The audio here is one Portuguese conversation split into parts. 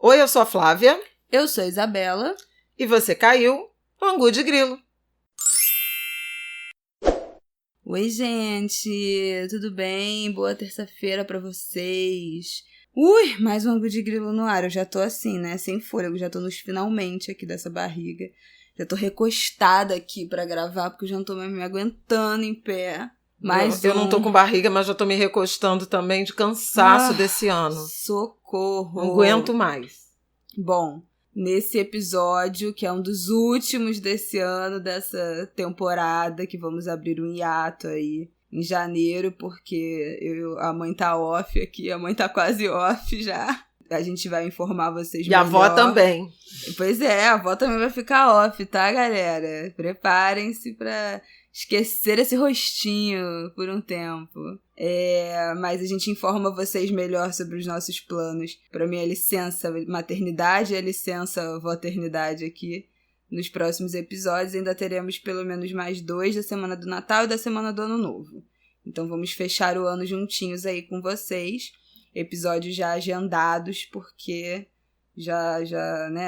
Oi, eu sou a Flávia. Eu sou a Isabela. E você caiu no Angu de Grilo. Oi, gente. Tudo bem? Boa terça-feira pra vocês. Mais um Angu de Grilo no ar. Eu já tô assim, né? Sem fôlego. Já tô nos finalmente aqui dessa barriga. Já tô recostada aqui pra gravar, porque eu já não tô mais me aguentando em pé. Eu não tô com barriga, mas já tô me recostando também de cansaço desse ano. Socorro! Não aguento mais. Bom, nesse episódio, que é um dos últimos desse ano, dessa temporada, que vamos abrir um hiato aí em janeiro, porque a mãe tá off aqui, a mãe tá quase off já. A gente vai informar vocês melhor. E a avó também. Pois é, a avó também vai ficar off, tá, galera? Preparem-se pra esquecer esse rostinho por um tempo. Mas a gente informa vocês melhor sobre os nossos planos para minha licença maternidade e a licença voternidade aqui nos próximos episódios. Ainda teremos pelo menos mais 2 da semana do Natal e da semana do Ano Novo. Então vamos fechar o ano juntinhos aí com vocês. Episódios já agendados, porque já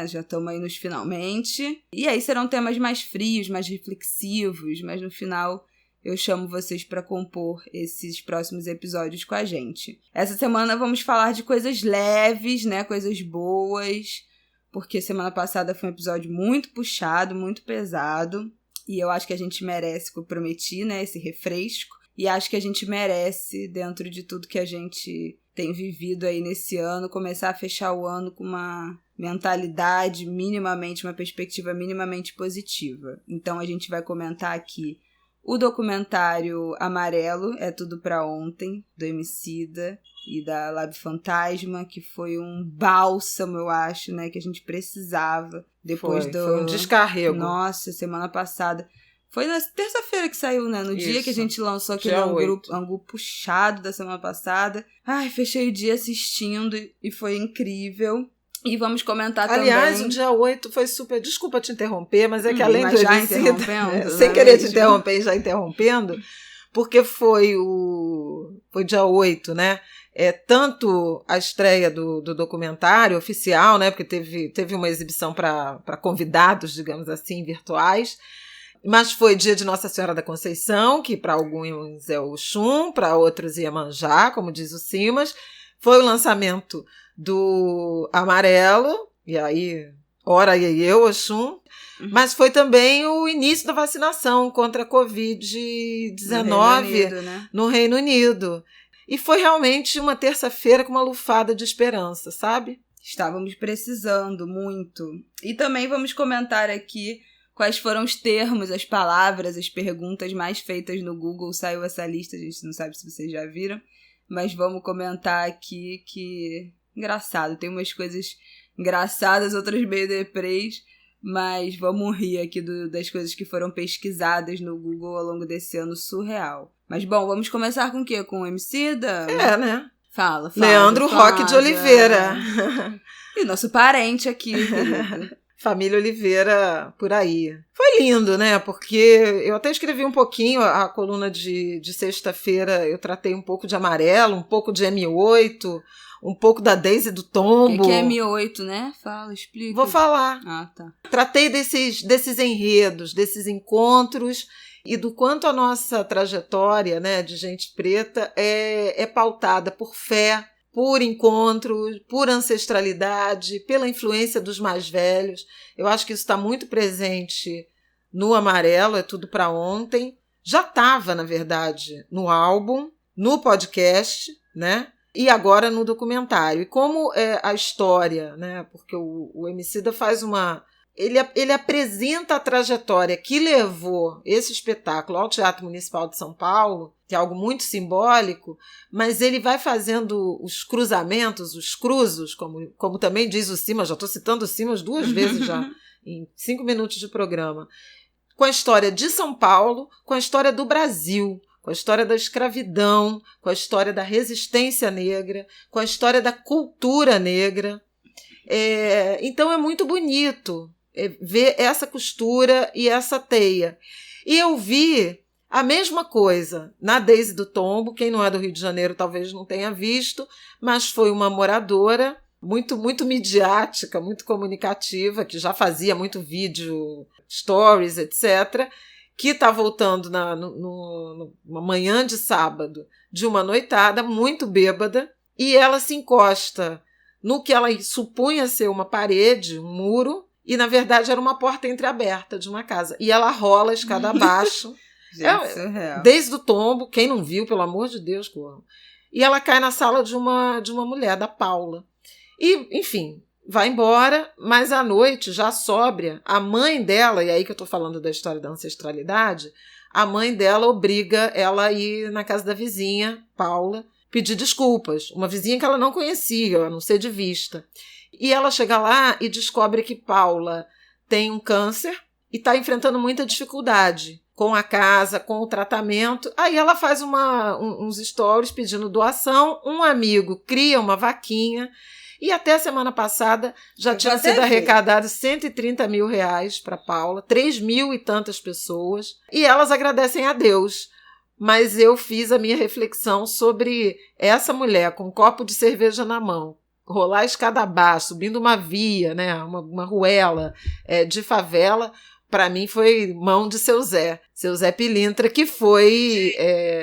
estamos aí nos finalmente. E aí serão temas mais frios, mais reflexivos, mas no final eu chamo vocês para compor esses próximos episódios com a gente. Essa semana vamos falar de coisas leves, né? Coisas boas, porque semana passada foi um episódio muito puxado, muito pesado, e eu acho que a gente merece, que eu prometi, né? Esse refresco. E acho que a gente merece, dentro de tudo que a gente tem vivido aí nesse ano, começar a fechar o ano com uma mentalidade minimamente, uma perspectiva minimamente positiva. Então a gente vai comentar aqui o documentário Amarelo, É Tudo Pra Ontem, do Emicida e da Lab Fantasma, que foi um bálsamo, eu acho, né, que a gente precisava depois foi um descarrego. Nossa, semana passada. Foi na terça-feira que saiu, né? No Isso. Dia que a gente lançou aquele Angu puxado da semana passada. Fechei o dia assistindo e foi incrível. E vamos comentar também... Aliás, o dia 8 foi super... Desculpa te interromper, mas é que além do já Emicida... interrompendo, sem querer te interromper e já interrompendo, porque foi dia 8, né? Tanto a estreia do documentário oficial, né? Porque teve uma exibição para convidados, digamos assim, virtuais. Mas foi dia de Nossa Senhora da Conceição, que para alguns é Oxum, para outros Iemanjá, como diz o Simas. Foi o lançamento do Amarelo, e aí, ora eu, Oxum. Mas foi também o início da vacinação contra a Covid-19 no Reino Unido. E foi realmente uma terça-feira com uma lufada de esperança, sabe? Estávamos precisando muito. E também vamos comentar aqui quais foram os termos, as palavras, as perguntas mais feitas no Google. Saiu essa lista, a gente não sabe se vocês já viram, mas vamos comentar aqui que... Engraçado, tem umas coisas engraçadas, outras meio deprês, mas vamos rir aqui das coisas que foram pesquisadas no Google ao longo desse ano surreal. Mas bom, vamos começar com o quê? Com o Emicida? Né? Fala. Leandro Roque de Oliveira. E o nosso parente aqui, querido. Família Oliveira por aí. Foi lindo, né? Porque eu até escrevi um pouquinho, a coluna de sexta-feira eu tratei um pouco de Amarelo, um pouco de M8, um pouco da Daisy do Tombo. O que é M8, né? Fala, explica. Vou falar. Tá. Tratei desses enredos, desses encontros e do quanto a nossa trajetória, né, de gente preta é pautada por fé, por encontro, por ancestralidade, pela influência dos mais velhos. Eu acho que isso está muito presente no Amarelo, É Tudo Pra Ontem. Já estava, na verdade, no álbum, no podcast, né? E agora no documentário. E como é a história, né? Porque o Emicida faz uma... Ele apresenta a trajetória que levou esse espetáculo ao Teatro Municipal de São Paulo, que é algo muito simbólico, mas ele vai fazendo os cruzamentos, os cruzos, como também diz o Simas, já estou citando o Simas 2 vezes já, em 5 minutos de programa, com a história de São Paulo, com a história do Brasil, com a história da escravidão, com a história da resistência negra, com a história da cultura negra. Então é muito bonito ver essa costura e essa teia. E eu vi a mesma coisa na Daisy do Tombo. Quem não é do Rio de Janeiro talvez não tenha visto, mas foi uma moradora, muito midiática, muito comunicativa, que já fazia muito vídeo, stories, etc., que está voltando numa manhã de sábado de uma noitada, muito bêbada, e ela se encosta no que ela supunha ser uma parede, um muro, e na verdade era uma porta entreaberta de uma casa. E ela rola a escada abaixo, desde o tombo, quem não viu, pelo amor de Deus, corram. E ela cai na sala de uma mulher, da Paula. E, enfim, vai embora, mas à noite, já sóbria, a mãe dela, e aí que eu estou falando da história da ancestralidade, a mãe dela obriga ela a ir na casa da vizinha, Paula, pedir desculpas. Uma vizinha que ela não conhecia, a não ser de vista. E ela chega lá e descobre que Paula tem um câncer e está enfrentando muita dificuldade com a casa, com o tratamento. Aí ela faz uns stories pedindo doação, um amigo cria uma vaquinha, e até a semana passada já tinha sido arrecadado 130 mil reais para Paula, 3.000 e tantas pessoas, e elas agradecem a Deus. Mas eu fiz a minha reflexão sobre essa mulher com um copo de cerveja na mão, rolar a escada abaixo, subindo uma via, né, uma ruela de favela. Para mim foi mão de seu Zé Pilintra, que foi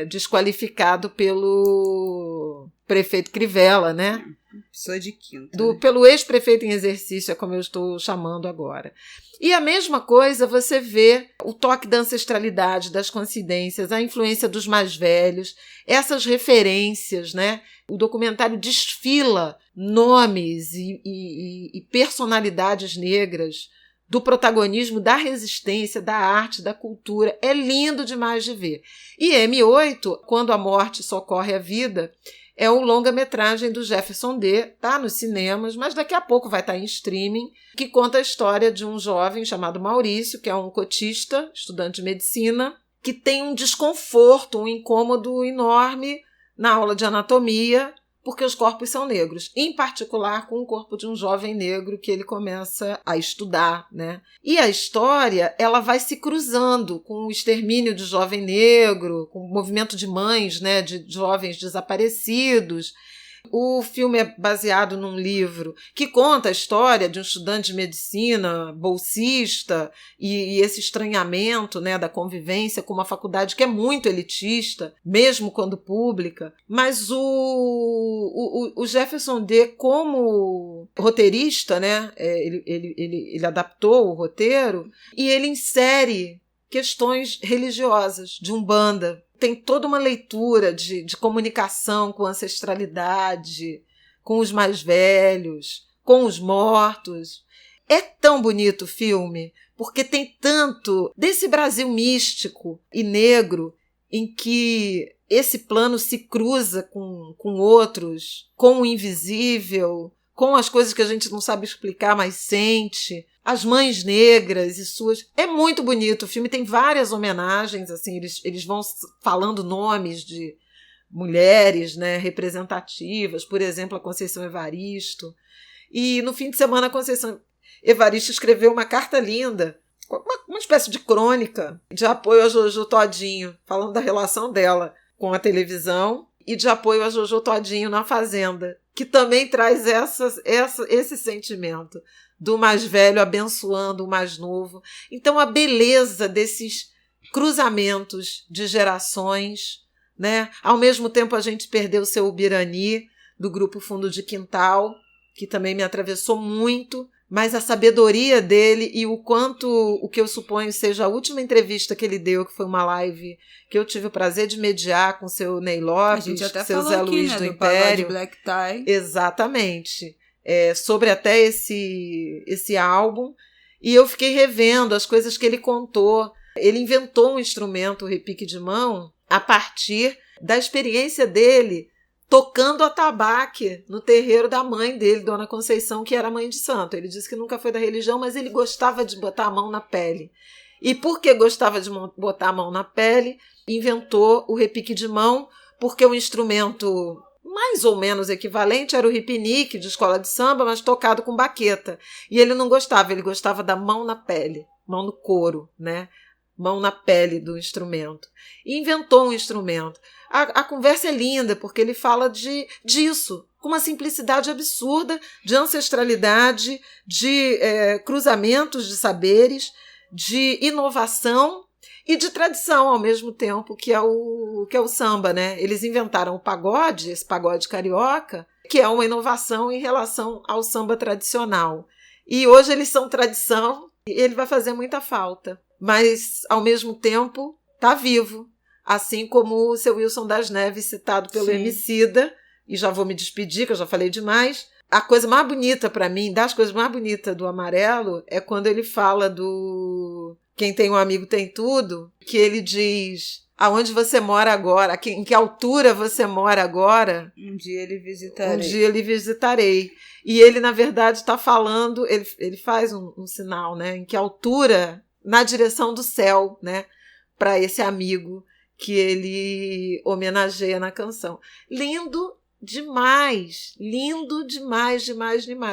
desqualificado pelo prefeito Crivella, né? Pessoa de quinta. Pelo ex-prefeito em exercício, é como eu estou chamando agora. E a mesma coisa você vê o toque da ancestralidade, das coincidências, a influência dos mais velhos, essas referências, né? O documentário desfila nomes e personalidades negras do protagonismo, da resistência, da arte, da cultura. É lindo demais de ver. E M8, Quando a Morte Socorre a Vida, é um longa-metragem do Jefferson D. Tá nos cinemas, mas daqui a pouco vai estar em streaming, que conta a história de um jovem chamado Maurício, que é um cotista, estudante de medicina, que tem um desconforto, um incômodo enorme na aula de anatomia, porque os corpos são negros, em particular com o corpo de um jovem negro que ele começa a estudar, né? E a história, ela vai se cruzando com o extermínio de jovem negro, com o movimento de mães, né, de jovens desaparecidos. O filme é baseado num livro que conta a história de um estudante de medicina, bolsista, e esse estranhamento, né, da convivência com uma faculdade que é muito elitista, mesmo quando pública. Mas o Jefferson D., como roteirista, né, ele adaptou o roteiro e ele insere questões religiosas, de Umbanda. Tem toda uma leitura de comunicação com ancestralidade, com os mais velhos, com os mortos. É tão bonito o filme, porque tem tanto desse Brasil místico e negro em que esse plano se cruza com outros, com o invisível, com as coisas que a gente não sabe explicar, mas sente. As mães negras e suas... É muito bonito. O filme tem várias homenagens, assim, eles vão falando nomes de mulheres, né, representativas, por exemplo, a Conceição Evaristo. E no fim de semana a Conceição Evaristo escreveu uma carta linda, uma espécie de crônica de apoio a Jojo Todinho, falando da relação dela com a televisão e de apoio a Jojo Todinho na Fazenda, que também traz esse sentimento do mais velho abençoando o mais novo. Então, a beleza desses cruzamentos de gerações, né? Ao mesmo tempo, a gente perdeu o seu Ubirani, do grupo Fundo de Quintal, que também me atravessou muito, mas a sabedoria dele e o quanto, o que eu suponho seja a última entrevista que ele deu, que foi uma live que eu tive o prazer de mediar com o seu Ney Lopes, a gente até seu falou Zé aqui, Luiz né, do do Império. Black Tie. Exatamente. Sobre até esse álbum. E eu fiquei revendo as coisas que ele contou. Ele inventou um instrumento, o repique de mão, a partir da experiência dele tocando atabaque no terreiro da mãe dele, Dona Conceição, que era mãe de santo. Ele disse que nunca foi da religião, mas ele gostava de botar a mão na pele. E porque gostava de botar a mão na pele, inventou o repique de mão, porque o instrumento mais ou menos equivalente era o ripinique de escola de samba, mas tocado com baqueta. E ele não gostava, ele gostava da mão na pele, mão no couro, né? mão na pele do instrumento. E inventou um instrumento. A conversa é linda, porque ele fala disso, com uma simplicidade absurda, de ancestralidade, de cruzamentos de saberes, de inovação e de tradição ao mesmo tempo, que é o samba, né? Eles inventaram o pagode, esse pagode carioca, que é uma inovação em relação ao samba tradicional. E hoje eles são tradição e ele vai fazer muita falta. Mas, ao mesmo tempo, está vivo. Assim como o seu Wilson das Neves, citado pelo Emicida, e já vou me despedir, que eu já falei demais. A coisa mais bonita para mim, das coisas mais bonitas do Amarelo, é quando ele fala do Quem Tem um Amigo Tem Tudo, que ele diz: aonde você mora agora? Em que altura você mora agora? Um dia ele visitarei. Um dia ele visitarei. E ele, na verdade, está falando, ele faz um sinal, né? Em que altura, na direção do céu, né? Para esse amigo que ele homenageia na canção. Lindo demais,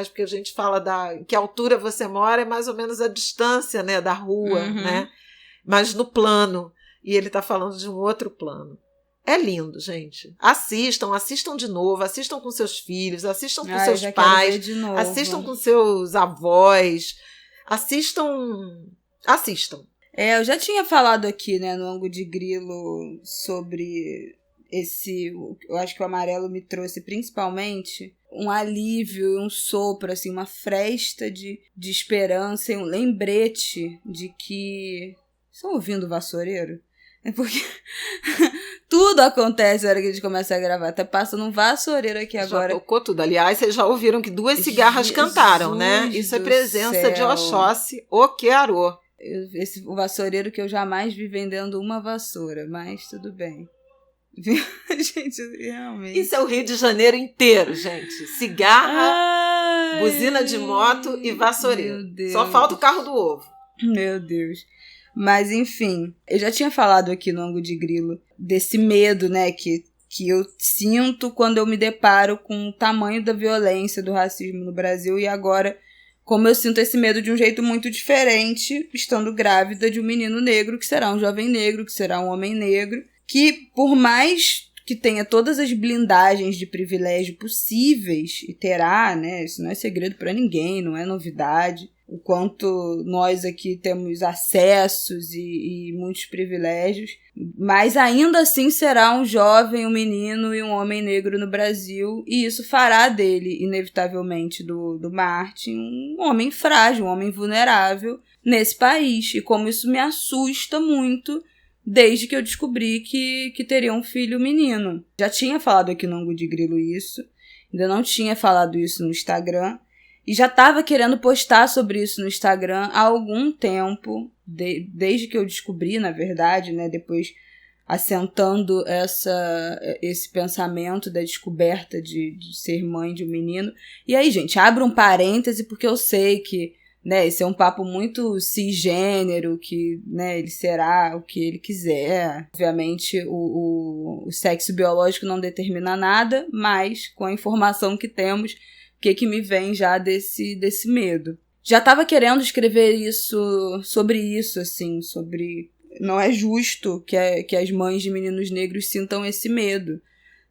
porque a gente fala em que altura você mora, é mais ou menos a distância, né, da rua, né? Mas no plano. E ele está falando de um outro plano. É lindo, gente. Assistam de novo, assistam com seus filhos, assistam com seus pais, assistam com seus avós, assistam. Eu já tinha falado aqui, né, no Ângulo de Grilo sobre eu acho que o Amarelo me trouxe principalmente um alívio, um sopro, assim, uma fresta de esperança e um lembrete de que... Estão ouvindo o vassoureiro? É porque tudo acontece na hora que a gente começa a gravar. Até passa num vassoureiro aqui agora. Já tocou tudo. Aliás, vocês já ouviram que 2 cigarras cantaram, né? Isso é presença de Oxóssi, o Quearô. O vassoureiro que eu jamais vi vendendo uma vassoura, mas tudo bem. Gente, realmente. Isso é o Rio de Janeiro inteiro, gente. Cigarra, buzina de moto e vassoureiro. Só falta o carro do ovo. Meu Deus. Mas, enfim, eu já tinha falado aqui no Ângulo de Grilo desse medo, né, que eu sinto quando eu me deparo com o tamanho da violência do racismo no Brasil e agora como eu sinto esse medo de um jeito muito diferente, estando grávida de um menino negro, que será um jovem negro, que será um homem negro, que por mais que tenha todas as blindagens de privilégio possíveis, e terá, né, isso não é segredo para ninguém, não é novidade, o quanto nós aqui temos acessos e muitos privilégios, mas ainda assim será um jovem, um menino e um homem negro no Brasil, e isso fará dele, inevitavelmente, do Martin, um homem frágil, um homem vulnerável nesse país, e como isso me assusta muito desde que eu descobri que teria um filho menino. Já tinha falado aqui no Ângulo de Grilo isso, ainda não tinha falado isso no Instagram, e já estava querendo postar sobre isso no Instagram há algum tempo, desde que eu descobri, na verdade, né, depois assentando esse pensamento da descoberta de ser mãe de um menino. E aí, gente, abro um parêntese, porque eu sei que, né, esse é um papo muito cisgênero, que, né, ele será o que ele quiser. Obviamente, o sexo biológico não determina nada, mas com a informação que temos, o que me vem já desse medo. Já estava querendo escrever sobre isso, assim, sobre... Não é justo que as mães de meninos negros sintam esse medo,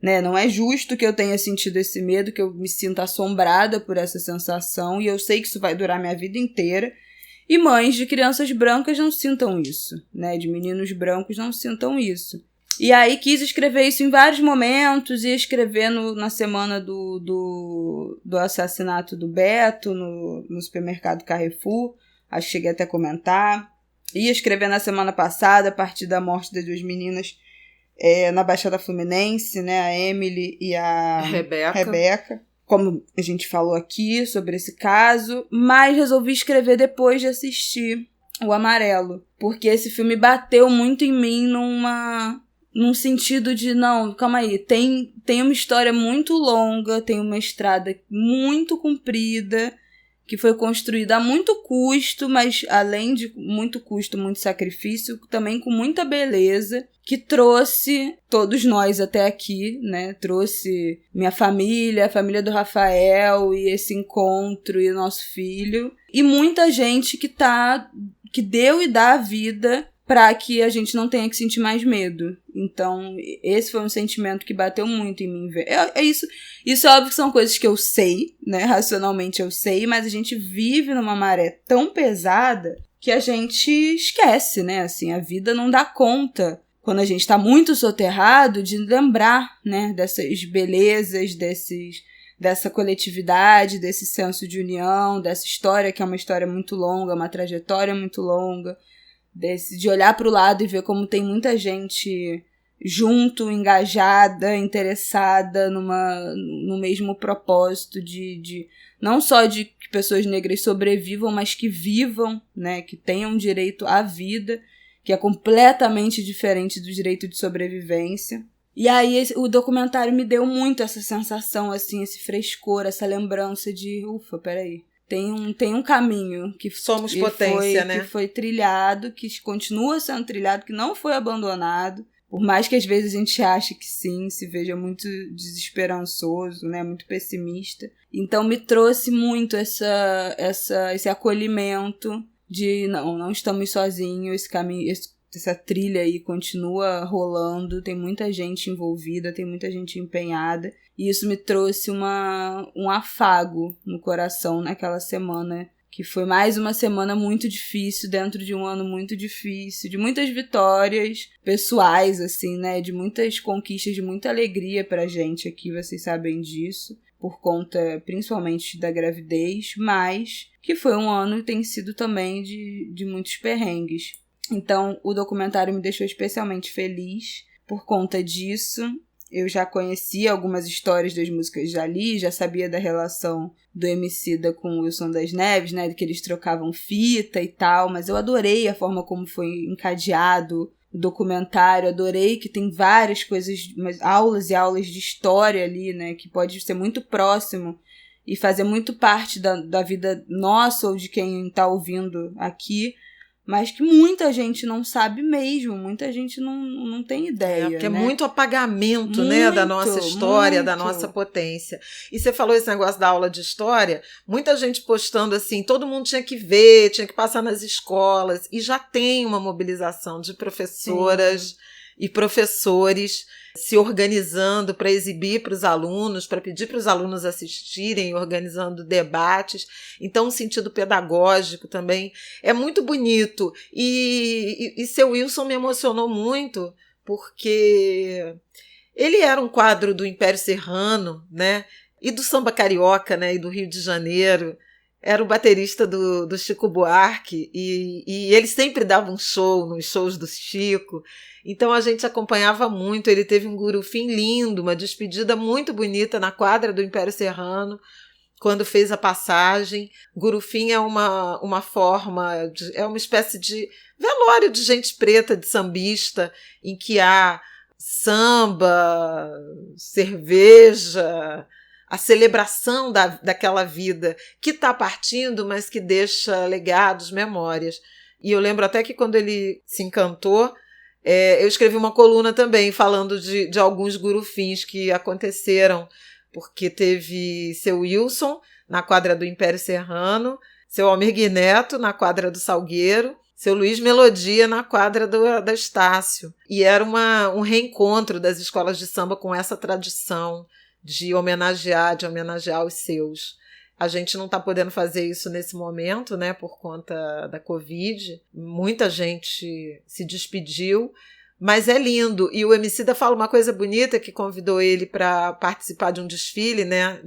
né? Não é justo que eu tenha sentido esse medo, que eu me sinta assombrada por essa sensação, e eu sei que isso vai durar minha vida inteira. E mães de crianças brancas não sintam isso, né? De meninos brancos não sintam isso. E aí quis escrever isso em vários momentos, ia escrever na semana do assassinato do Beto, no supermercado Carrefour, acho que cheguei até a comentar. Ia escrever na semana passada, a partir da morte das 2 meninas na Baixada Fluminense, né, a Emily e a Rebeca, como a gente falou aqui sobre esse caso, mas resolvi escrever depois de assistir o Amarelo, porque esse filme bateu muito em mim num sentido de, não, calma aí, tem uma história muito longa, tem uma estrada muito comprida, que foi construída a muito custo, mas além de muito custo, muito sacrifício, também com muita beleza, que trouxe todos nós até aqui, né? Trouxe minha família, a família do Rafael, e esse encontro, e o nosso filho, e muita gente que deu e dá a vida para que a gente não tenha que sentir mais medo. Então, esse foi um sentimento que bateu muito em mim. Isso é óbvio que são coisas que eu sei, né? Racionalmente eu sei, mas a gente vive numa maré tão pesada que a gente esquece, né? Assim, a vida não dá conta, quando a gente tá muito soterrado, de lembrar, né? Dessas belezas, dessa coletividade, desse senso de união, dessa história que é uma história muito longa, uma trajetória muito longa, de olhar para o lado e ver como tem muita gente junto, engajada, interessada no mesmo propósito de não só de que pessoas negras sobrevivam, mas que vivam, né, que tenham direito à vida, que é completamente diferente do direito de sobrevivência. E aí o documentário me deu muito essa sensação, assim, esse frescor, essa lembrança de, ufa, peraí. Tem um caminho que somos potência, né? Que foi trilhado, que continua sendo trilhado, que não foi abandonado. Por mais que às vezes a gente ache que sim, se veja muito desesperançoso, né? Muito pessimista. Então me trouxe muito esse acolhimento de não estamos sozinhos, esse caminho, essa trilha aí continua rolando, tem muita gente envolvida, tem muita gente empenhada. E isso me trouxe um afago no coração naquela semana, que foi mais uma semana muito difícil, dentro de um ano muito difícil, de muitas vitórias pessoais, assim, né? De muitas conquistas, de muita alegria pra gente aqui, vocês sabem disso, por conta principalmente da gravidez, mas que foi um ano e tem sido também de muitos perrengues. Então, o documentário me deixou especialmente feliz por conta disso. Eu já conhecia algumas histórias das músicas ali, já sabia da relação do Emicida com o Wilson das Neves, né, de que eles trocavam fita e tal, mas eu adorei a forma como foi encadeado o documentário, adorei que tem várias coisas, aulas e aulas de história ali, né, que pode ser muito próximo e fazer muito parte da vida nossa ou de quem está ouvindo aqui, mas que muita gente não sabe mesmo, muita gente não tem ideia. Porque né? É muito apagamento, né, da nossa história, da nossa potência. E você falou esse negócio da aula de história, muita gente postando assim, todo mundo tinha que ver, tinha que passar nas escolas, e já tem uma mobilização de professoras e professores se organizando para exibir para os alunos, para pedir para os alunos assistirem, organizando debates. Então, o sentido pedagógico também é muito bonito. E seu Wilson me emocionou muito, porque ele era um quadro do Império Serrano, né? E do samba carioca, né? E do Rio de Janeiro. Era o baterista do Chico Buarque, e ele sempre dava um show nos shows do Chico. Então a gente acompanhava muito. Ele teve um gurufim lindo, uma despedida muito bonita na quadra do Império Serrano, quando fez a passagem. Gurufim é uma forma, é uma espécie de velório de gente preta, de sambista, em que há samba, cerveja, a celebração daquela vida que está partindo, mas que deixa legados, memórias. E eu lembro até que quando ele se encantou, eu escrevi uma coluna também falando de alguns gurufins que aconteceram, porque teve seu Wilson na quadra do Império Serrano, seu Almir Neto na quadra do Salgueiro, seu Luiz Melodia na quadra da Estácio. E era um reencontro das escolas de samba com essa tradição de homenagear os seus. A gente não está podendo fazer isso nesse momento, né, por conta da Covid. Muita gente se despediu, mas é lindo. E o Emicida fala uma coisa bonita, que convidou ele para participar de um desfile, né,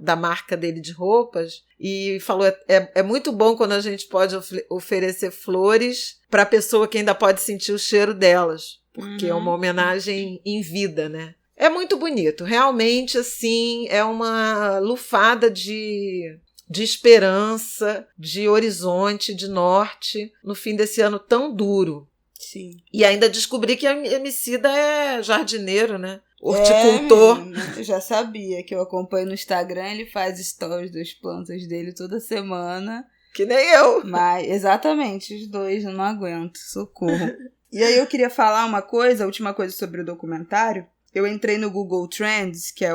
da marca dele de roupas, e falou, é muito bom quando a gente pode oferecer flores para a pessoa que ainda pode sentir o cheiro delas, porque é uma homenagem em vida, né? É muito bonito, realmente, assim, é uma lufada de esperança, de horizonte, de norte, no fim desse ano tão duro. Sim. E ainda descobri que a Emicida é jardineiro, né? Horticultor. Eu já sabia, que eu acompanho no Instagram, ele faz stories das plantas dele toda semana. Que nem eu. Mas, exatamente, os dois, eu não aguento, socorro. E aí eu queria falar a última coisa sobre o documentário. Eu entrei no Google Trends, que é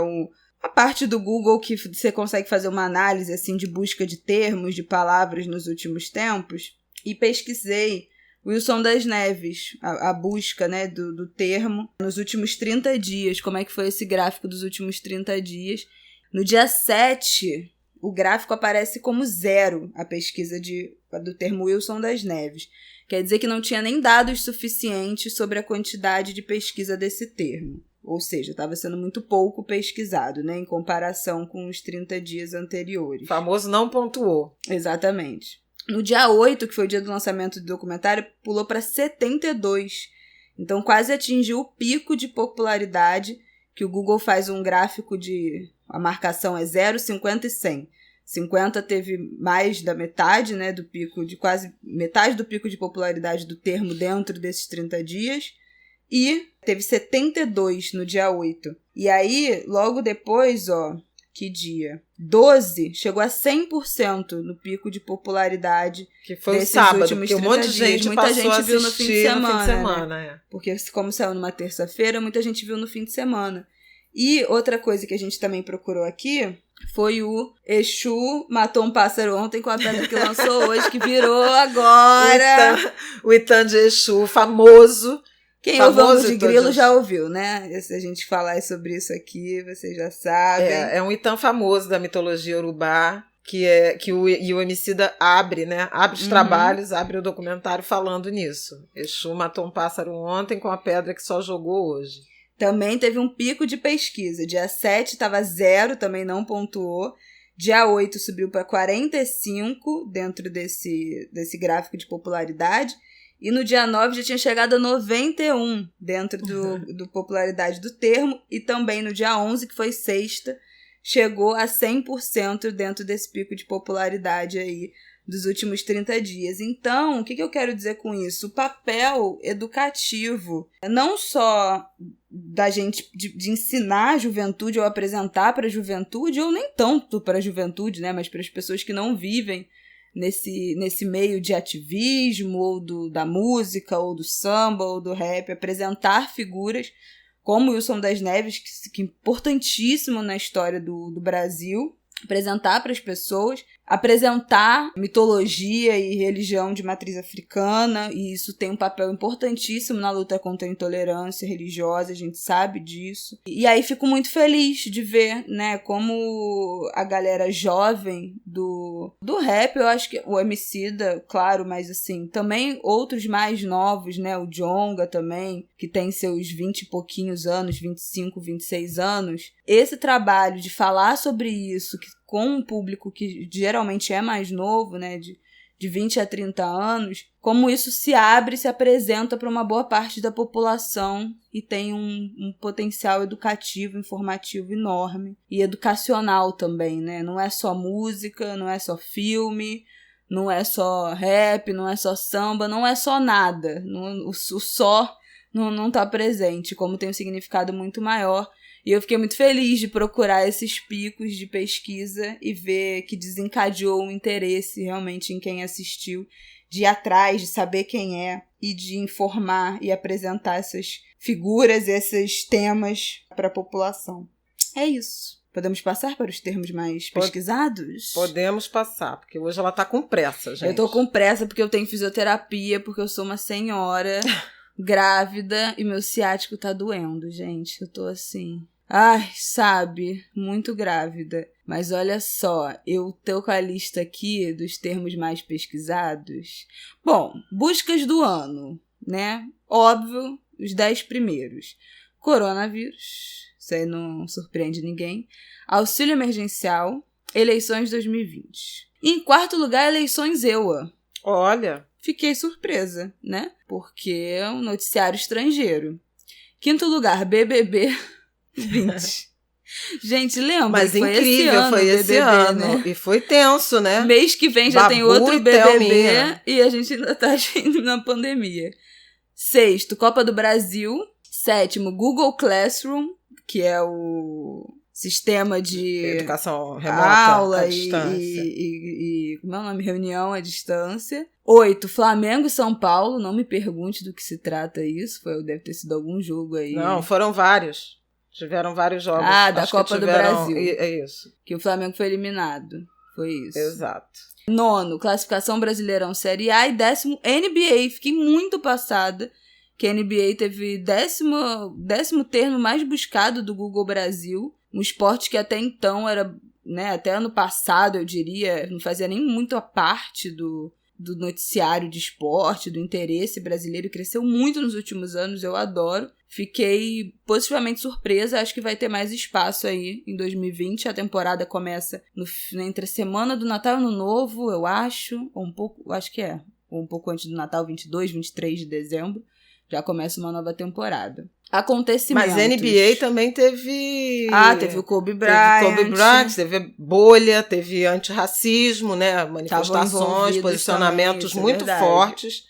a parte do Google que você consegue fazer uma análise assim, de busca de termos, de palavras nos últimos tempos, e pesquisei Wilson das Neves, a busca, né, do termo nos últimos 30 dias. Como é que foi esse gráfico dos últimos 30 dias? No dia 7, o gráfico aparece como 0, a pesquisa do termo Wilson das Neves. Quer dizer que não tinha nem dados suficientes sobre a quantidade de pesquisa desse termo. Ou seja, estava sendo muito pouco pesquisado, né, em comparação com os 30 dias anteriores. O famoso não pontuou. Exatamente. No dia 8, que foi o dia do lançamento do documentário, pulou para 72. Então, quase atingiu o pico de popularidade, que o Google faz um gráfico de... A marcação é 0, 50 e 100. 50 teve mais da metade, né, do pico, de quase metade do pico de popularidade do termo dentro desses 30 dias. E teve 72 no dia 8. E aí, logo depois, que dia? 12 chegou a 100% no pico de popularidade. Que foi o desses sábado, últimos porque um monte de 30 dias. gente Muita passou gente a viu no fim de semana, né? Porque como saiu numa terça-feira, muita gente viu no fim de semana. E outra coisa que a gente também procurou aqui foi o Exu matou um pássaro ontem com a pedra que lançou hoje, que virou agora. O Itan de Exu, famoso. Quem ouve Ângulo de Grilo já ouviu, né? Se a gente falar sobre isso aqui, vocês já sabem. É um Itan famoso da mitologia urubá, que o Emicida abre, né? Abre os trabalhos, abre o documentário falando nisso. Exu matou um pássaro ontem com a pedra que só jogou hoje. Também teve um pico de pesquisa. Dia 7 estava 0, também não pontuou. Dia 8 subiu para 45 dentro desse gráfico de popularidade. E no dia 9 já tinha chegado a 91 dentro do popularidade do termo. E também no dia 11, que foi sexta, chegou a 100% dentro desse pico de popularidade aí dos últimos 30 dias. Então, o que eu quero dizer com isso? O papel educativo, não só da gente de ensinar a juventude ou apresentar para a juventude, ou nem tanto para a juventude, né, mas para as pessoas que não vivem nesse meio de ativismo, ou da música, ou do samba, ou do rap, apresentar figuras como Wilson das Neves, que é importantíssimo na história do Brasil, apresentar para as pessoas, apresentar mitologia e religião de matriz africana, e isso tem um papel importantíssimo na luta contra a intolerância religiosa, a gente sabe disso. E aí fico muito feliz de ver, né, como a galera jovem do rap, eu acho que o Emicida, claro, mas assim, também outros mais novos, né, o Djonga também, que tem seus 20 e pouquinhos anos, 25, 26 anos, esse trabalho de falar sobre isso, com um público que geralmente é mais novo, né, de 20 a 30 anos, como isso se abre e se apresenta para uma boa parte da população e tem um potencial educativo, informativo enorme e educacional também, né? Não é só música, não é só filme, não é só rap, não é só samba, não é só nada. O só não está presente, como tem um significado muito maior. E eu fiquei muito feliz de procurar esses picos de pesquisa e ver que desencadeou um interesse realmente em quem assistiu, de ir atrás, de saber quem é e de informar e apresentar essas figuras, esses temas para a população. É isso. Podemos passar para os termos mais pesquisados? Podemos passar, porque hoje ela tá com pressa, gente. Eu tô com pressa porque eu tenho fisioterapia, porque eu sou uma senhora grávida e meu ciático tá doendo, gente. Eu tô assim... Ai, sabe, muito grávida. Mas olha só, eu tô com a lista aqui dos termos mais pesquisados. Bom, buscas do ano, né? Óbvio, os 10 primeiros. Coronavírus, isso aí não surpreende ninguém. Auxílio emergencial, eleições 2020. E em quarto lugar, eleições EUA. Olha. Fiquei surpresa, né? Porque é um noticiário estrangeiro. Quinto lugar, BBB 20. Gente, lembra? Mas foi incrível, foi esse BBB, ano. Né? E foi tenso, né? Mês que vem já Babu tem outro e BBB Thelminha. e a gente ainda tá indo na pandemia. Sexto, Copa do Brasil. Sétimo, Google Classroom, que é o sistema de educação remota, aula à distância. E como é o nome? Reunião à distância. 8, Flamengo e São Paulo. Não me pergunte do que se trata isso. Deve ter sido algum jogo aí. Não, foram vários. Tiveram vários jogos. Ah, da Copa do Brasil. É isso. Que o Flamengo foi eliminado. Foi isso. Exato. 9º, classificação Brasileirão Série A. E 10º, NBA. Fiquei muito passada que a NBA teve 10º termo mais buscado do Google Brasil. Um esporte que até então era, né, até ano passado, eu diria, não fazia nem muito a parte do noticiário de esporte, do interesse brasileiro. Cresceu muito nos últimos anos, eu adoro. Fiquei positivamente surpresa, acho que vai ter mais espaço aí em 2020. A temporada começa entre a semana do Natal e Ano Novo, eu acho, ou um pouco antes do Natal, 22, 23 de dezembro. Já começa uma nova temporada. Acontecimentos. Mas a NBA também teve... teve o Kobe Bryant. Teve bolha, teve antirracismo, né? Manifestações, posicionamentos também, muito fortes.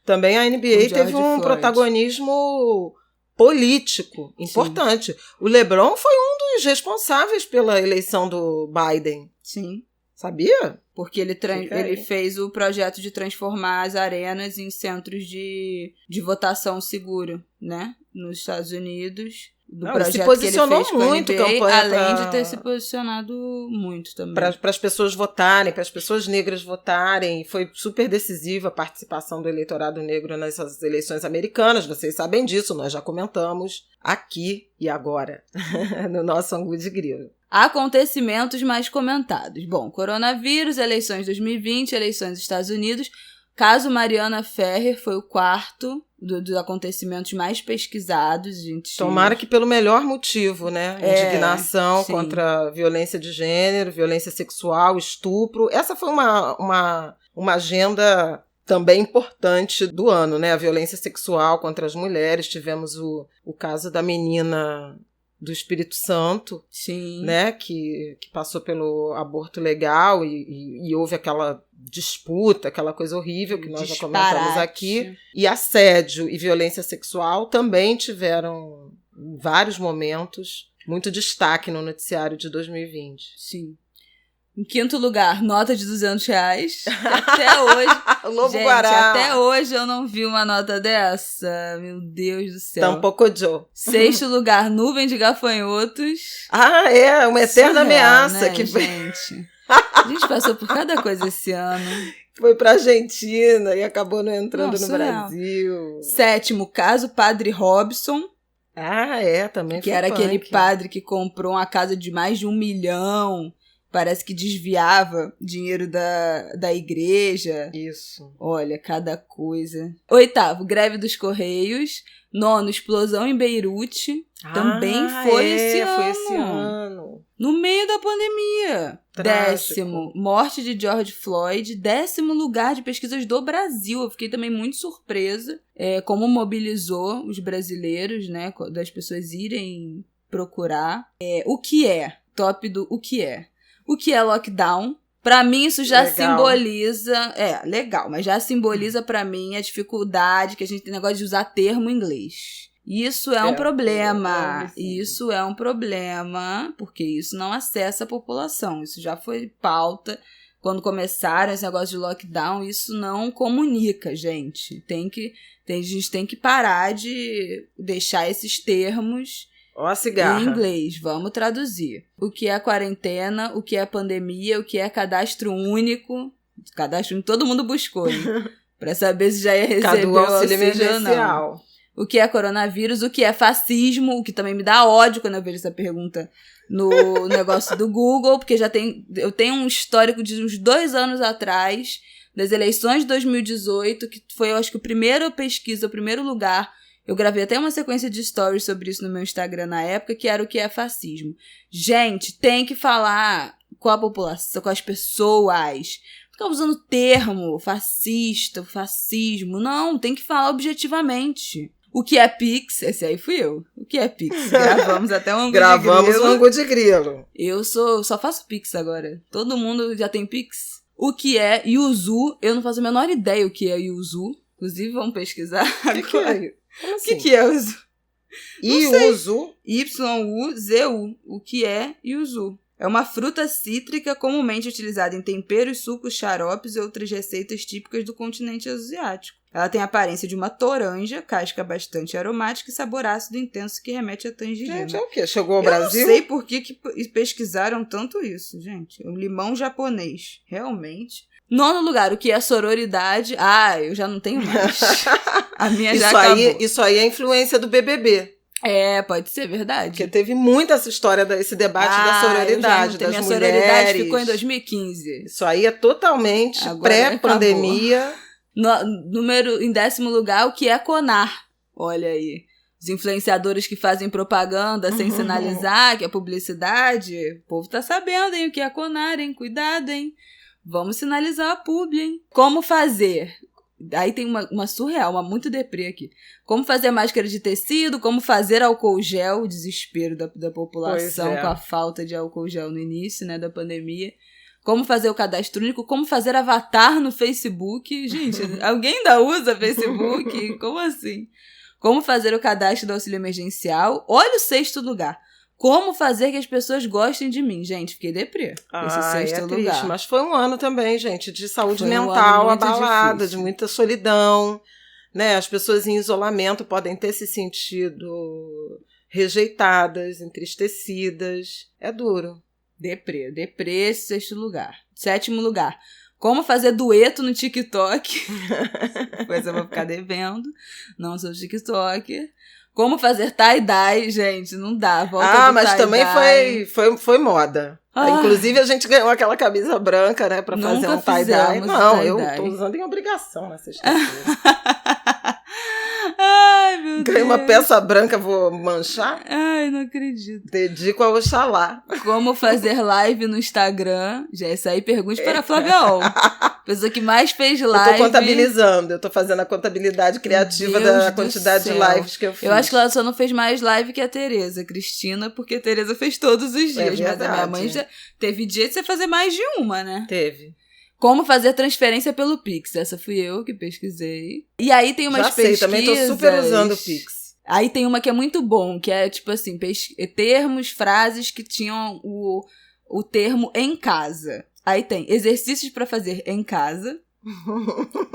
Também a NBA teve um protagonismo político importante. Sim. O LeBron foi um dos responsáveis pela eleição do Biden. Sim. Sabia? Porque ele fez o projeto de transformar as arenas em centros de votação seguro, né? Nos Estados Unidos. Projeto se posicionou que ele fez muito, com a NBA, campanha além de ter se posicionado muito também. Para as pessoas votarem, para as pessoas negras votarem. Foi super decisiva a participação do eleitorado negro nessas eleições americanas. Vocês sabem disso, nós já comentamos aqui e agora, no nosso Angu de Grilo. Acontecimentos mais comentados. Bom, coronavírus, eleições 2020, eleições dos Estados Unidos. Caso Mariana Ferrer foi o 4º dos acontecimentos mais pesquisados. Tomara que pelo melhor motivo, né? Indignação contra a violência de gênero, violência sexual, estupro. Essa foi uma agenda também importante do ano, né? A violência sexual contra as mulheres. Tivemos o caso da menina do Espírito Santo, sim, né, que passou pelo aborto legal e houve aquela disputa, aquela coisa horrível que nós já comentamos aqui. E assédio e violência sexual também tiveram, em vários momentos, muito destaque no noticiário de 2020. Sim. Em 5º lugar, nota de R$200. Até hoje... Lobo Guará. Até hoje eu não vi uma nota dessa. Meu Deus do céu. Tampouco Joe. 6º lugar, nuvem de gafanhotos. Uma eterna ameaça. Né, que gente? A gente passou por cada coisa esse ano. Foi pra Argentina e acabou não entrando no Brasil. 7º, caso Padre Robson. Também que foi era punk. Aquele padre que comprou uma casa de mais de 1 milhão. Parece que desviava dinheiro da igreja. Isso. Olha, cada coisa. 8º, greve dos Correios. 9º, explosão em Beirute. Também foi esse ano. Foi esse ano. No meio da pandemia. Trágico. 10º, morte de George Floyd. 10º lugar de pesquisas do Brasil. Eu fiquei também muito surpresa como mobilizou os brasileiros, né? Das pessoas irem procurar. O que é? Top do o que é. O que é lockdown? Pra mim, isso já simboliza... legal, mas já simboliza pra mim a dificuldade que a gente tem negócio de usar termo em inglês. Isso é um problema. Isso é um problema, porque isso não acessa a população. Isso já foi pauta. Quando começaram esse negócio de lockdown, isso não comunica, gente. A gente tem que parar de deixar esses termos... em inglês, vamos traduzir. O que é quarentena, o que é pandemia, o que é cadastro único. Cadastro único todo mundo buscou, hein? Pra saber se já ia receber o auxílio emergencial. O que é coronavírus, o que é fascismo, o que também me dá ódio quando eu vejo essa pergunta no negócio do Google, porque eu tenho um histórico de uns 2 anos atrás, das eleições de 2018, que foi, eu acho que, a primeira pesquisa, o primeiro lugar. Eu gravei até uma sequência de stories sobre isso no meu Instagram na época, que era o que é fascismo. Gente, tem que falar com a população, com as pessoas. Ficar usando termo fascista, fascismo. Não, tem que falar objetivamente. O que é Pix? Esse aí fui eu. O que é Pix? Gravamos até um Angu de Grilo. Gravamos um Angu de Grilo. Eu só faço Pix agora. Todo mundo já tem Pix. O que é Yuzu? Eu não faço a menor ideia o que é Yuzu. Inclusive, vamos pesquisar agora. Que é? Como assim? O que é Yuzu? Yuzu? Y-U-Z-U. O que é Yuzu? É uma fruta cítrica comumente utilizada em temperos, sucos, xaropes e outras receitas típicas do continente asiático. Ela tem a aparência de uma toranja, casca bastante aromática e sabor ácido intenso que remete a tangerina. Gente, é o quê? Chegou ao Brasil? Eu não sei por que pesquisaram tanto isso, gente. Um limão japonês, realmente. 9º lugar, o que é sororidade? Eu já não tenho mais. A minha já acabou. Isso aí é a influência do BBB. Pode ser verdade. Porque teve muito essa história, esse debate da sororidade, das mulheres. Minha sororidade ficou em 2015. Isso aí é totalmente pré-pandemia. Em 10º lugar, o que é CONAR? Olha aí. Os influenciadores que fazem propaganda sem sinalizar, que é publicidade. O povo tá sabendo, hein? O que é CONAR, hein? Cuidado, hein? Vamos sinalizar a publi, hein? Como fazer? Aí tem uma surreal, uma muito deprê aqui. Como fazer máscara de tecido, como fazer álcool gel, o desespero da população com a falta de álcool gel no início, né, da pandemia. Como fazer o cadastro único, como fazer avatar no Facebook. Gente, alguém ainda usa Facebook? Como assim? Como fazer o cadastro do auxílio emergencial. Olha o 6º lugar. Como fazer que as pessoas gostem de mim. Gente, fiquei deprê. Esse 6º lugar. Triste, mas foi um ano também, gente, de saúde mental abalada, difícil. De muita solidão, né? As pessoas em isolamento podem ter se sentido rejeitadas, entristecidas. É duro. Deprê, 6º lugar. 7º lugar. Como fazer dueto no TikTok. Depois eu vou ficar devendo. Não sou TikToker. Como fazer tie-dye, gente, não dá. Volta do mas tie-dye. Também foi moda. Inclusive, a gente ganhou aquela camisa branca, né, pra fazer um tie-dye. Não, eu tô usando em obrigação na sexta-feira. Ai, meu Deus. Ganhei uma peça branca, vou manchar? Ai, não acredito. Dedico ao Oxalá. Como fazer live no Instagram? Já isso aí pergunte para a Flávia Ol. Pessoa que mais fez live. Eu tô contabilizando, eu tô fazendo a contabilidade criativa da quantidade de lives que eu fiz. Eu acho que ela só não fez mais live que a Tereza, Cristina, porque a Tereza fez todos os dias. Mas a minha mãe já teve dia de você fazer mais de uma, né? Teve. Como fazer transferência pelo Pix. Essa fui eu que pesquisei. E aí tem umas pesquisas... Já sei, também tô super usando o Pix. Aí tem uma que é muito bom, que é tipo assim, termos, frases que tinham o termo em casa. Aí tem exercícios pra fazer em casa.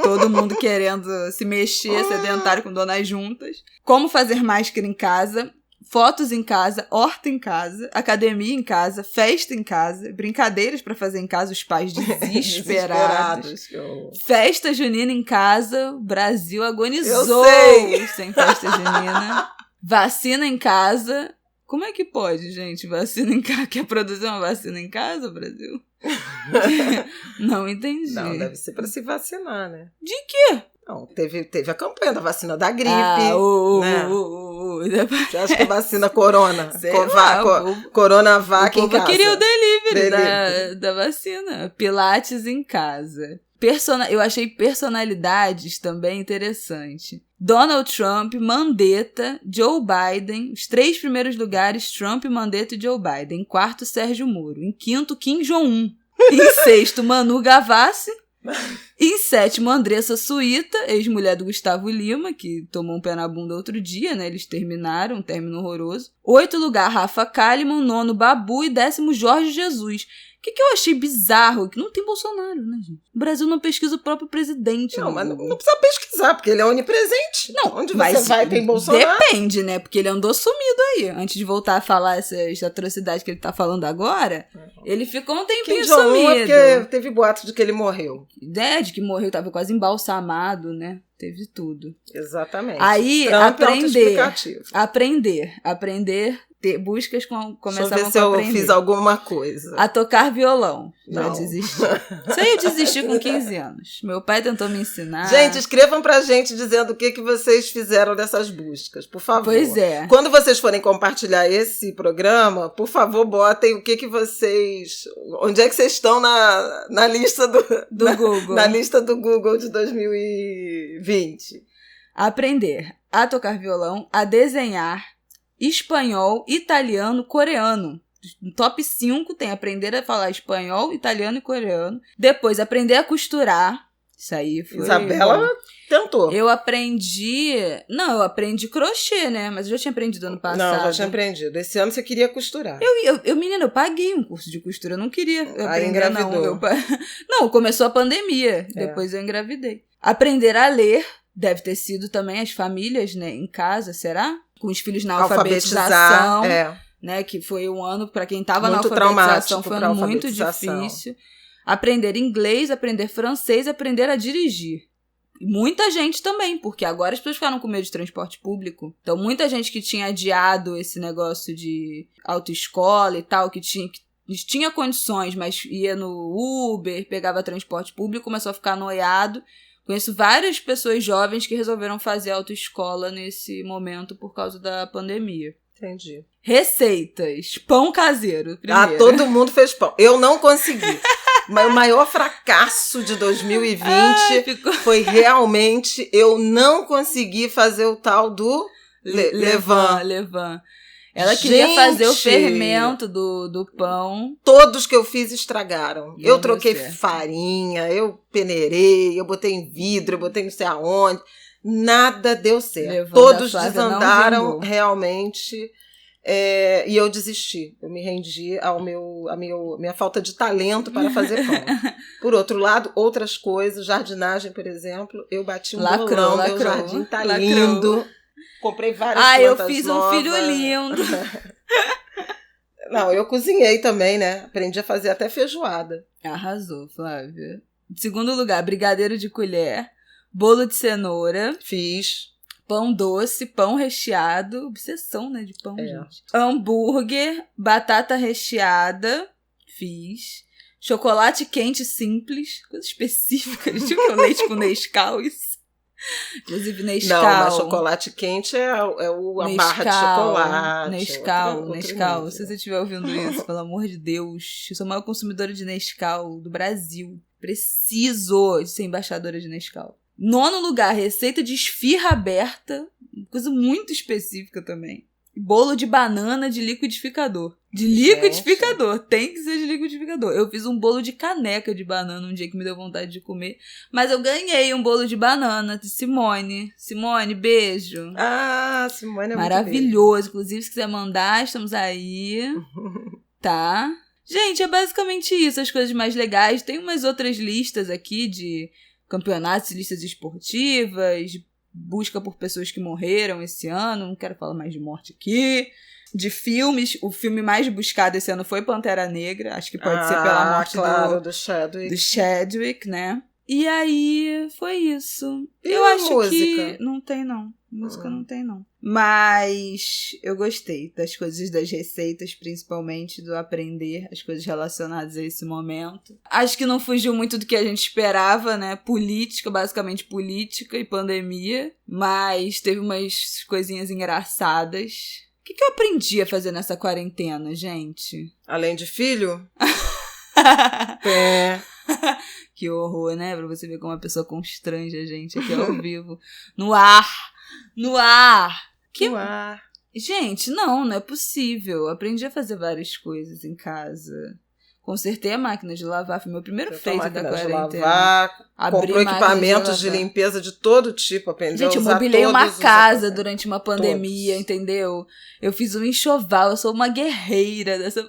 Todo mundo querendo se mexer, sedentário com donas juntas. Como fazer máscara em casa. Fotos em casa, horta em casa, academia em casa, festa em casa, brincadeiras pra fazer em casa, os pais desesperados. Festa junina em casa, o Brasil agonizou sem festa junina. Vacina em casa. Como é que pode, gente? Vacina em casa. Quer produzir uma vacina em casa, Brasil? Não entendi. Não, deve ser pra se vacinar, né? De quê? Não, teve a campanha da vacina da gripe, né? Você acha que a vacina Corona? Coronavac em casa. Eu queria o delivery. Da vacina. Pilates em casa. Eu achei personalidades também interessante. Donald Trump, Mandetta, Joe Biden. Os 3 primeiros lugares, Trump, Mandetta e Joe Biden. Em 4º, Sérgio Moro. Em 5º, Kim Jong-un. Em 6º, Manu Gavassi. Em 7º, Andressa Suíta, ex-mulher do Gustavo Lima, que tomou um pé na bunda outro dia, né? Eles terminaram, um término horroroso. 8º lugar, Rafa Kalimann. 9º, Babu. E 10º, Jorge Jesus. O que eu achei bizarro? Que não tem Bolsonaro, né, gente? O Brasil não pesquisa o próprio presidente. Não, mas não precisa pesquisar, porque ele é onipresente. Não, onde você vai tem Bolsonaro. Depende, né? Porque ele andou sumido aí. Antes de voltar a falar essas atrocidades que ele tá falando agora, ele ficou um tempinho sumido. Porque teve boato de que ele morreu. De que morreu, tava quase embalsamado, né? Teve tudo. Exatamente. Aí, aprender. Ter buscas começavam a aprender. Deixa eu ver se eu fiz alguma coisa. A tocar violão. Não. Já desisti. Isso aí eu desisti com 15 anos. Meu pai tentou me ensinar. Gente, escrevam pra gente dizendo o que vocês fizeram dessas buscas, por favor. Pois é. Quando vocês forem compartilhar esse programa, por favor, botem o que vocês... Onde é que vocês estão na lista do Google. Na lista do Google de 2020. Aprender a tocar violão, a desenhar, espanhol, italiano, coreano. No top 5 tem aprender a falar espanhol, italiano e coreano. Depois, aprender a costurar. Isso aí foi... Isabela tentou. Eu aprendi crochê, né? Mas eu já tinha aprendido ano passado. Não, já tinha aprendido. Esse ano você queria costurar. Menina, eu paguei um curso de costura. Eu não queria aprender, engravidou. Não, começou a pandemia. Depois eu engravidei. Aprender a ler. Deve ter sido também as famílias, né, em casa, será? Com os filhos na alfabetização. Né, que foi um ano, para quem estava na alfabetização, foi um ano muito difícil. Aprender inglês, aprender francês, aprender a dirigir. E muita gente também, porque agora as pessoas ficaram com medo de transporte público. Então, muita gente que tinha adiado esse negócio de autoescola e tal, que tinha condições, mas ia no Uber, pegava transporte público, começou a ficar noiado. Conheço várias pessoas jovens que resolveram fazer autoescola nesse momento por causa da pandemia. Entendi. Receitas. Pão caseiro, primeiro. Todo mundo fez pão. Eu não consegui. Mas o maior fracasso de 2020 foi realmente eu não consegui fazer o tal do levain. Ela queria fazer o fermento do pão. Todos que eu fiz estragaram. Eu troquei farinha, eu peneirei, eu botei em vidro, eu botei não sei aonde. Nada deu certo. Todos desandaram realmente. E eu desisti. Eu me rendi à minha falta de talento para fazer pão. Por outro lado, outras coisas, jardinagem, por exemplo, eu bati um bolão, meu jardim tá lindo. Comprei várias plantas eu fiz novas. Um filho lindo. Não, eu cozinhei também, né? Aprendi a fazer até feijoada. Arrasou, Flávia. Em segundo lugar, brigadeiro de colher, bolo de cenoura. Fiz. Pão doce, pão recheado. Obsessão, né, de pão, gente. Hambúrguer, batata recheada. Fiz. Chocolate quente simples. Coisa específica. Tipo que é o leite com Nescau, isso. Inclusive, Nescau. Não, mas chocolate quente é a barra de chocolate. Nescau. Se você estiver ouvindo isso, pelo amor de Deus. Eu sou a maior consumidora de Nescau do Brasil. Preciso de ser embaixadora de Nescau. Nono lugar, receita de esfirra aberta. Coisa muito específica também. Bolo de banana de liquidificador. Liquidificador. Tem que ser de liquidificador. Eu fiz um bolo de caneca de banana um dia que me deu vontade de comer. Mas eu ganhei um bolo de banana de Simone. Simone, beijo. Simone é maravilhoso. Muito Inclusive, se quiser mandar, estamos aí. Tá? Gente, é basicamente isso. As coisas mais legais. Tem umas outras listas aqui de campeonatos, listas esportivas, busca por pessoas que morreram esse ano, não quero falar mais de morte aqui, de filmes, o filme mais buscado esse ano foi Pantera Negra, acho que pode ser pela morte do Chadwick, né? E aí, foi isso. E eu acho música? Que não tem, não. Música não tem, não. Mas eu gostei das coisas, das receitas, principalmente do aprender as coisas relacionadas a esse momento. Acho que não fugiu muito do que a gente esperava, né? Política, basicamente política e pandemia. Mas teve umas coisinhas engraçadas. O que eu aprendi a fazer nessa quarentena, gente? Além de filho? Que horror, né? Pra você ver como a pessoa constrange a gente aqui ao vivo. No ar! No ar! Gente, não é possível. Aprendi a fazer várias coisas em casa. Consertei a máquina de lavar, foi meu primeiro feito da quarentena. Comprou equipamentos de limpeza de todo tipo, aprendeu a usar. Gente, eu mobilei uma casa durante uma pandemia, entendeu? Eu fiz um enxoval, eu sou uma guerreira dessa...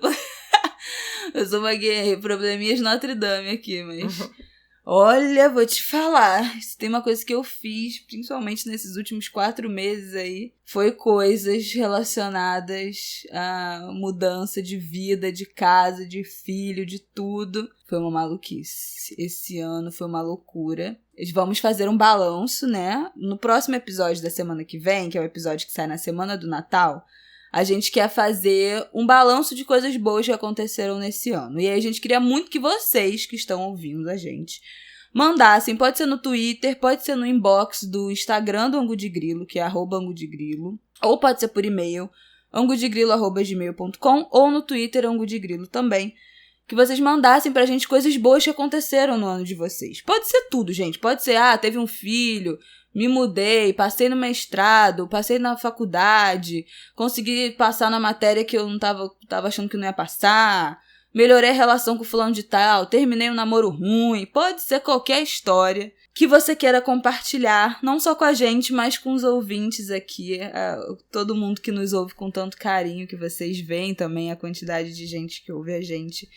Eu sou uma guerreira, probleminhas Notre Dame aqui, mas... Olha, vou te falar, se tem uma coisa que eu fiz, principalmente nesses últimos 4 meses aí, foi coisas relacionadas à mudança de vida, de casa, de filho, de tudo. Foi uma maluquice. Esse ano foi uma loucura. Vamos fazer um balanço, né? No próximo episódio da semana que vem, que é o episódio que sai na semana do Natal, a gente quer fazer um balanço de coisas boas que aconteceram nesse ano. E aí a gente queria muito que vocês, que estão ouvindo a gente, mandassem. Pode ser no Twitter, pode ser no inbox do Instagram do Angu de Grilo, que é @angudegrilo. Ou pode ser por e-mail, angudegrilo@gmail.com, ou no Twitter, Angu de Grilo também. Que vocês mandassem pra gente coisas boas que aconteceram no ano de vocês. Pode ser tudo, gente. Pode ser, teve um filho... Me mudei, passei no mestrado, passei na faculdade, consegui passar na matéria que eu não tava achando que não ia passar, melhorei a relação com fulano de tal, terminei um namoro ruim. Pode ser qualquer história que você queira compartilhar, não só com a gente, mas com os ouvintes aqui, todo mundo que nos ouve com tanto carinho, que vocês veem também a quantidade de gente que ouve a gente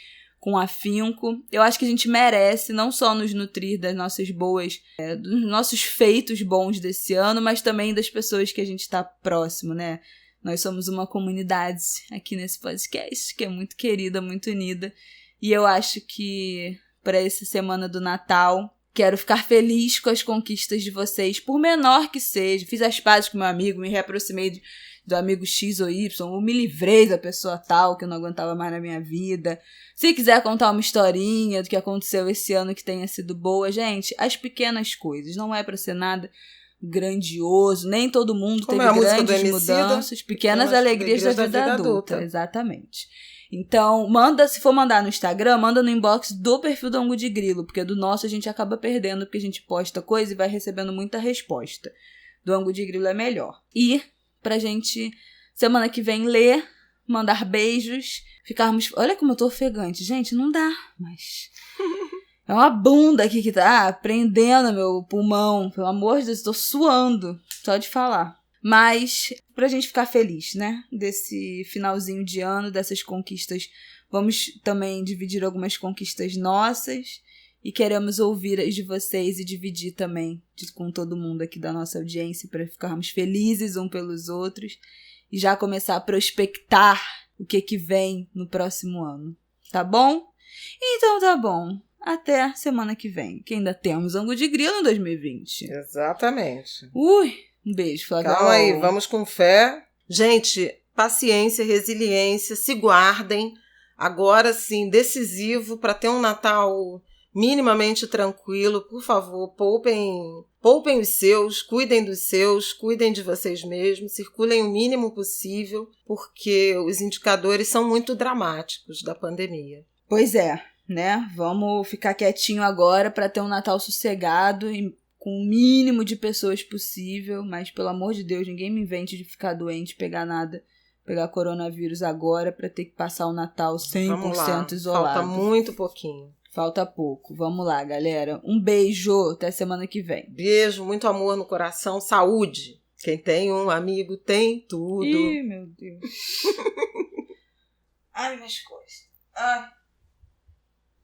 com afinco. Eu acho que a gente merece não só nos nutrir das nossas dos nossos feitos bons desse ano, mas também das pessoas que a gente tá próximo, né? Nós somos uma comunidade aqui nesse podcast que é muito querida, muito unida. E eu acho que para essa semana do Natal, quero ficar feliz com as conquistas de vocês, por menor que seja. Fiz as pazes com meu amigo, me reaproximei do amigo X ou Y, ou me livrei da pessoa tal que eu não aguentava mais na minha vida. Se quiser contar uma historinha do que aconteceu esse ano que tenha sido boa, gente, as pequenas coisas, não é pra ser nada grandioso, nem todo mundo teve grandes mudanças, pequenas alegrias da vida adulta. Exatamente. Então, se for mandar no Instagram, manda no inbox do perfil do Angu de Grilo, porque do nosso a gente acaba perdendo, porque a gente posta coisa e vai recebendo muita resposta. Do Angu de Grilo é melhor. E pra gente, semana que vem, ler, mandar beijos, ficarmos... Olha como eu tô ofegante. Gente, não dá, mas... É uma bunda aqui que tá prendendo meu pulmão. Pelo amor de Deus, tô suando só de falar. Mas, pra gente ficar feliz, né? Desse finalzinho de ano, dessas conquistas. Vamos também dividir algumas conquistas nossas. E queremos ouvir as de vocês e dividir também com todo mundo aqui da nossa audiência para ficarmos felizes uns pelos outros e já começar a prospectar o que vem no próximo ano. Tá bom? Então tá bom. Até semana que vem, que ainda temos Angu de Grilo em 2020. Exatamente. Um beijo, Flávia. Calma aí, vamos com fé. Gente, paciência, resiliência, se guardem. Agora sim, decisivo para ter um Natal minimamente tranquilo. Por favor, poupem os seus, cuidem dos seus, cuidem de vocês mesmos, circulem o mínimo possível, porque os indicadores são muito dramáticos da pandemia. Pois é, né? Vamos ficar quietinho agora para ter um Natal sossegado e com o mínimo de pessoas possível, mas pelo amor de Deus, ninguém me invente de ficar doente, pegar coronavírus agora para ter que passar o Natal 100% isolado. Falta muito pouquinho. Falta pouco. Vamos lá, galera. Um beijo. Até semana que vem. Beijo, muito amor no coração. Saúde. Quem tem um amigo tem tudo. Ih, meu Deus. Ai, minhas coisas. Ai.